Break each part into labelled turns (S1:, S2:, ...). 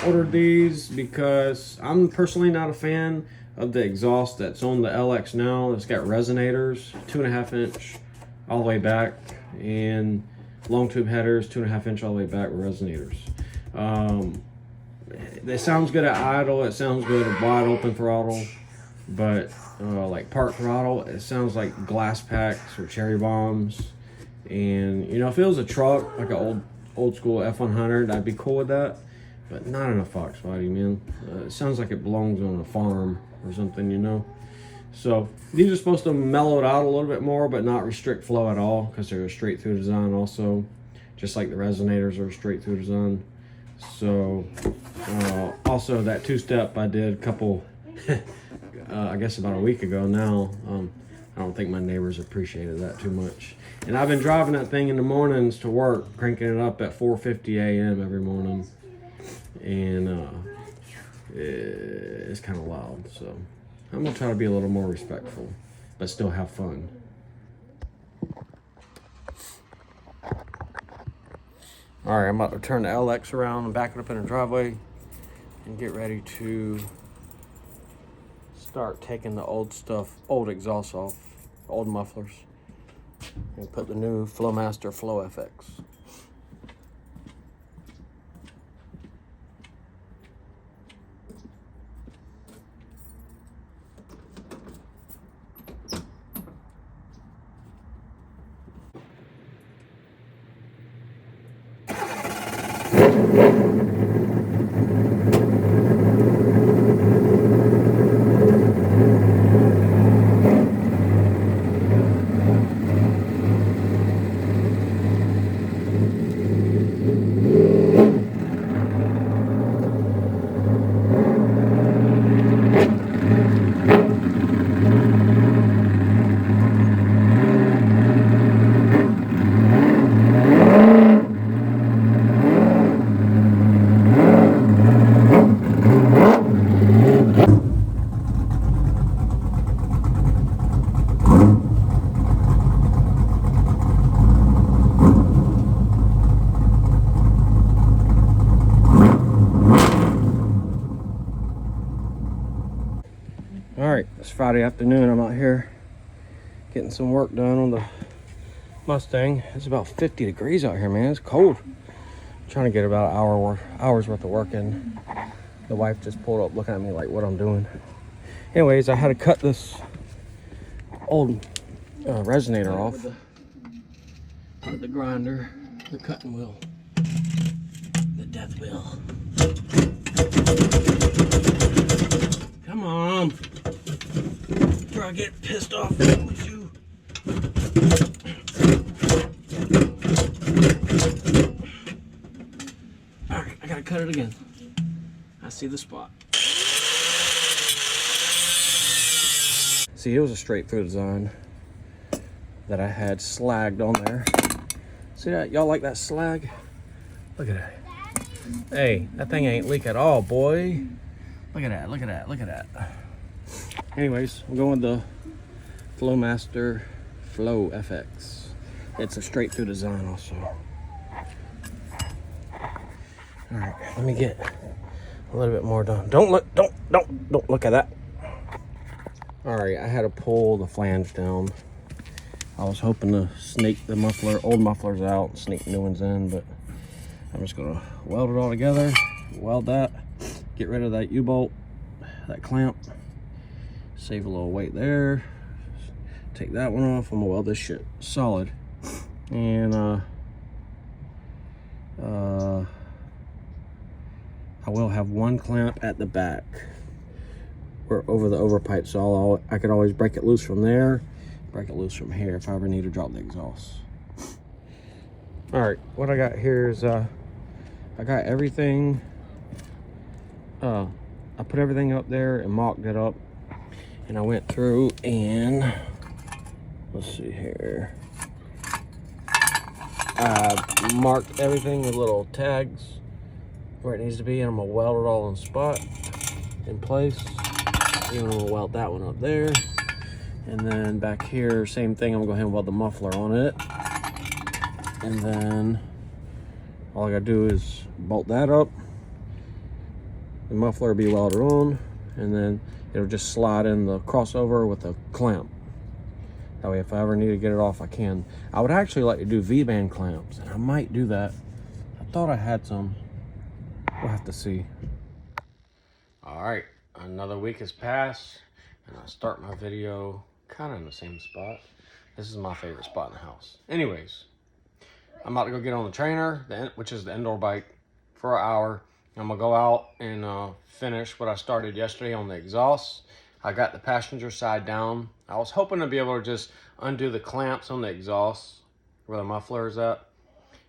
S1: ordered these because I'm personally not a fan of the exhaust that's on the LX now. It's got resonators, 2.5 inch all the way back, and long tube headers, 2.5 inch all the way back with resonators. It sounds good at idle, it sounds good at wide open throttle, but like park throttle, it sounds like glass packs or cherry bombs. And you know, if it was a truck, like an old school F100, I'd be cool with that, but not in a Fox body, man. It sounds like it belongs on a farm or something, you know. So these are supposed to mellow it out a little bit more, but not restrict flow at all, because they're a straight through design also, just like the resonators are a straight through design. So also that two-step I did a couple I guess about a week ago now. I don't think my neighbors appreciated that too much. And I've been driving that thing in the mornings to work, cranking it up at 4:50 a.m. every morning. And it's kind of loud, so I'm gonna try to be a little more respectful, but still have fun. All right, I'm about to turn the LX around and back it up in the driveway and get ready to start taking the old exhaust off, old mufflers, and put the new Flowmaster Flow FX. Alright, it's Friday afternoon. I'm out here getting some work done on the Mustang. It's about 50 degrees out here, man. It's cold. I'm trying to get about an hour's worth of work in. The wife just pulled up looking at me like what I'm doing. Anyways, I had to cut this old resonator off with the grinder, the cutting wheel, the death wheel. Come on. Before I get pissed off with you. Alright, I gotta cut it again. I see the spot. See, it was a straight through design that I had slagged on there. See that? Y'all like that slag? Look at that. Hey, that thing ain't leak at all, boy. Look at that, look at that, look at that. Anyways, I'm going with the Flowmaster Flow FX. It's a straight through design also. All right, let me get a little bit more done. Don't look at that. All right, I had to pull the flange down. I was hoping to snake the old mufflers out and sneak new ones in, but I'm just gonna weld it all together, weld that, get rid of that U-bolt, that clamp, save a little weight there, take that one off. I'm gonna weld this shit solid. And I will have one clamp at the back or over the overpipe, so I could always break it loose from there, break it loose from here if I ever need to drop the exhaust. All right, what I got here is I got everything. I put everything up there and mocked it up, and I went through and let's see here. I marked everything with little tags where it needs to be, and I'm gonna weld it all in spot in place. And I'm gonna weld that one up there, and then back here, same thing. I'm gonna go ahead and weld the muffler on it, and then all I gotta do is bolt that up, the muffler will be welded on, and then it'll just slide in the crossover with a clamp. That way if I ever need to get it off, I can. I would actually like to do V-band clamps, and I might do that. I thought I had some. We'll have to see. All right, another week has passed, and I start my video kind of in the same spot. This is my favorite spot in the house. Anyways, I'm about to go get on the trainer, which is the indoor bike, for an hour. I'm gonna go out and finish what I started yesterday on the exhaust. I got the passenger side down. I was hoping to be able to just undo the clamps on the exhaust where the muffler is at,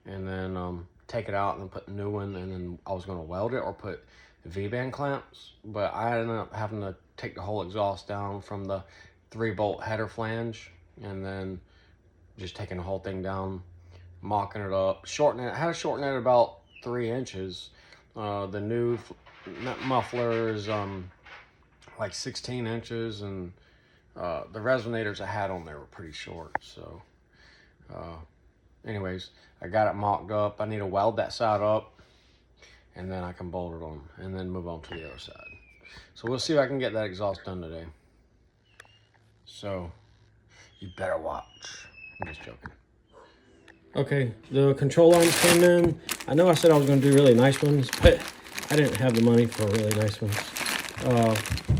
S1: and then take it out and then put a new one, and then I was gonna weld it or put V-band clamps, but I ended up having to take the whole exhaust down from the 3-bolt header flange, and then just taking the whole thing down, mocking it up, shortening it. I had to shorten it about 3 inches. The new muffler is like 16 inches, and the resonators I had on there were pretty short. So anyways, I got it mocked up. I need to weld that side up, and then I can bolt it on and then move on to the other side. So we'll see if I can get that exhaust done today. So you better watch. I'm just joking. Okay, the control arms came in. I know I said I was going to do really nice ones, but I didn't have the money for really nice ones.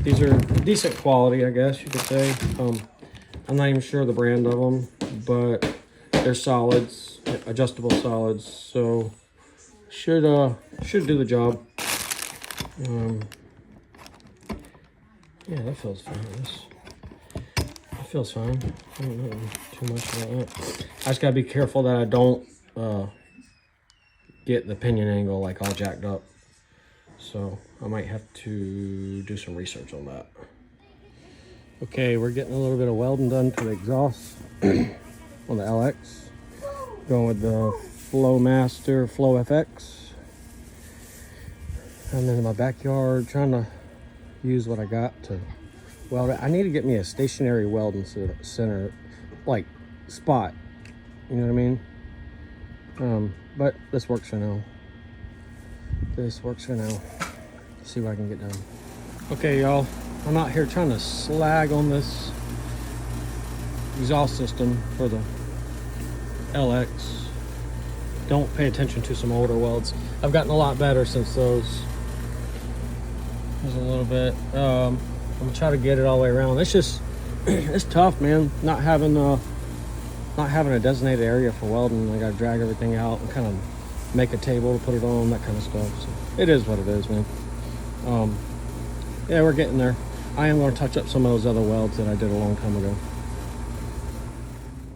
S1: These are decent quality, I guess you could say. I'm not even sure the brand of them, but they're solids, adjustable solids, so should do the job. Yeah, that feels fine. That feels fine. I don't know too much about that. I just gotta be careful that I don't get the pinion angle like all jacked up. So I might have to do some research on that. Okay, we're getting a little bit of welding done to the exhaust on the LX. Going with the Flowmaster Flow FX. I'm in my backyard trying to use what I got to weld it. I need to get me a stationary welding center, like spot. You know what I mean? But this works for now. This works for now. Let's see what I can get done. Okay, y'all. I'm out here trying to slag on this exhaust system for the LX. Don't pay attention to some older welds. I've gotten a lot better since those. There's a little bit. I'm gonna try to get it all the way around. It's just, it's tough, man. Not having a designated area for welding. I gotta drag everything out and kind of make a table to put it on, that kind of stuff. So it is what it is, man. Yeah, we're getting there. I am gonna touch up some of those other welds that I did a long time ago.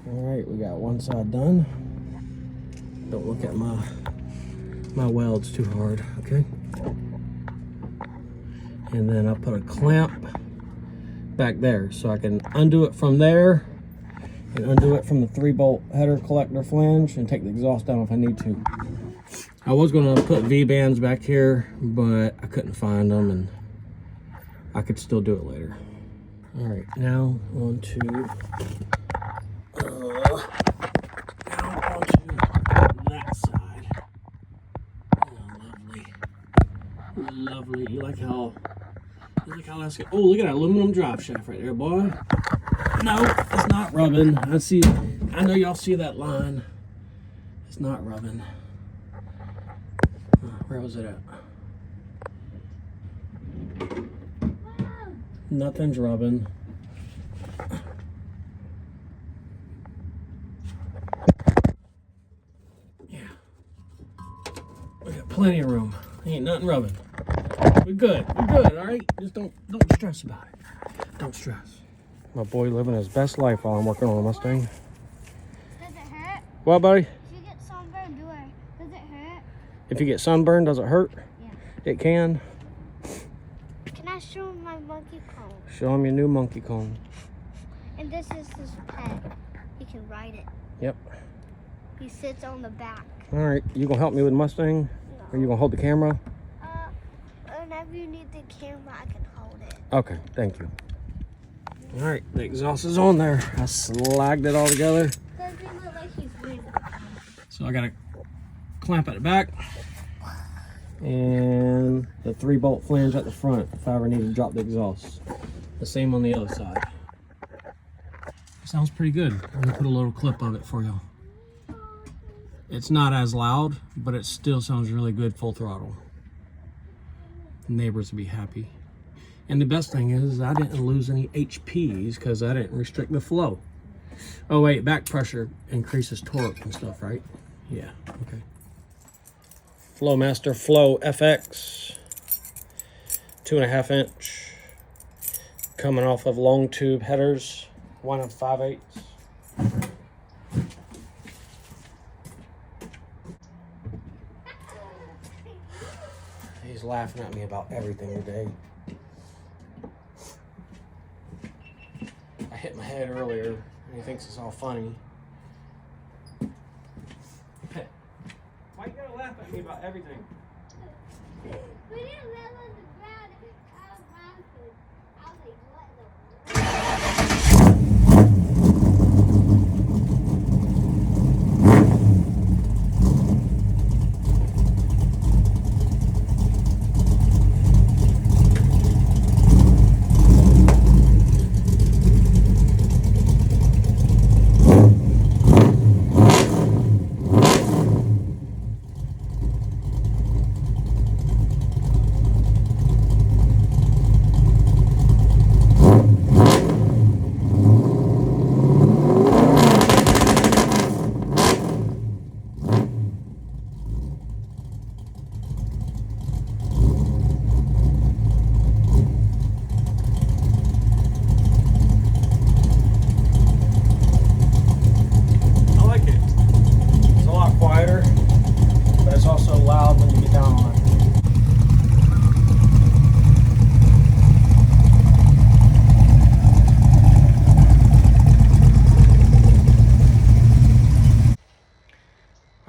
S1: All right, we got one side done. Don't look at my welds too hard, okay? And then I'll put a clamp back there so I can undo it from there and undo it from the 3-bolt header collector flange and take the exhaust down if I need to. I was gonna put V-bands back here, but I couldn't find them, and I could still do it later. All right, now on to that side. Oh, lovely. You like how that's good. Oh, look at that aluminum drop shaft right there, boy. No, it's not rubbing. I know y'all see that line. It's not rubbing. Where was it at? Nothing's rubbing. Yeah. We got plenty of room. Ain't nothing rubbing. We're good, all right? Just don't stress about it. Don't stress. My boy living his best life while I'm working on a Mustang.
S2: Does it hurt?
S1: What, buddy?
S2: If you get sunburned, does it hurt?
S1: If you get sunburned, does it hurt?
S2: Yeah.
S1: It can.
S2: Can I show him my monkey cone?
S1: Show him your new monkey cone.
S2: And this is his pet. He can ride it.
S1: Yep.
S2: He sits on the back.
S1: All right, you gonna help me with Mustang?
S2: No.
S1: Or you gonna hold the camera?
S2: Whenever you need the camera, I can hold it.
S1: Okay, thank you. All right, the exhaust is on there. I slagged it all together.
S2: Does he look like he's moving?
S1: So I gotta clamp at the back. and the 3-bolt flange at the front if I ever need to drop the exhaust. The same on the other side. Sounds pretty good. I'm gonna put a little clip of it for y'all. It's not as loud, but it still sounds really good full throttle. The neighbors will be happy. And the best thing is I didn't lose any HPs because I didn't restrict the flow. Oh wait, back pressure increases torque and stuff, right? Yeah, okay. Flowmaster Flow FX, 2.5 inch, coming off of long tube headers, 1 5/8. He's laughing at me about everything today. I hit my head earlier and he thinks it's all funny. Why you gotta laugh at me about everything?
S2: We didn't land on the ground. I was laughing. I was like, what the?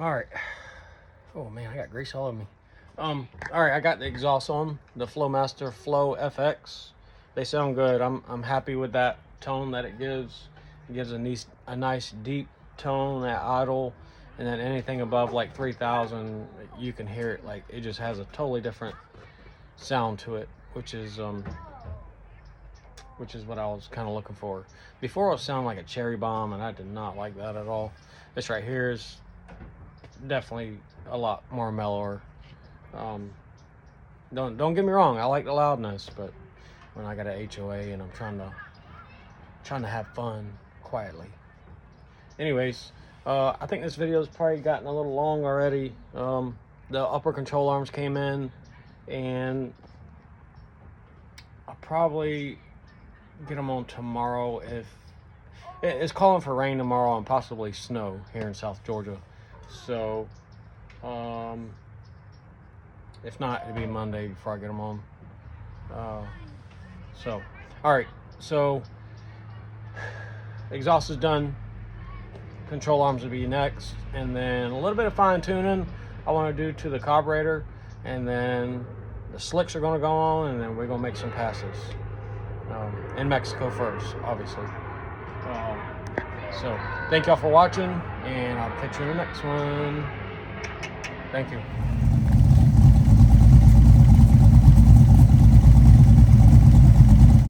S1: Alright. Oh man, I got grease all over me. Alright, I got the exhaust on, the Flowmaster Flow FX. They sound good. I'm happy with that tone that it gives. It gives a nice deep tone at idle, and then anything above like 3,000, you can hear it. Like it just has a totally different sound to it, which is what I was kind of looking for. Before it would sound like a cherry bomb, and I did not like that at all. This right here is definitely a lot more mellower. Don't get me wrong, I like the loudness, but when I got an HOA and I'm trying to have fun quietly. Anyways, I think this video's probably gotten a little long already. The upper control arms came in, and I'll probably get them on tomorrow. If it's calling for rain tomorrow and possibly snow here in South Georgia, so if not, it'll be Monday before I get them on. So all right, so exhaust is done, control arms will be next, and then a little bit of fine tuning I want to do to the carburetor, and then the slicks are going to go on, and then we're going to make some passes in Mexico first, obviously. So thank y'all for watching, and I'll catch you in the next one. Thank you.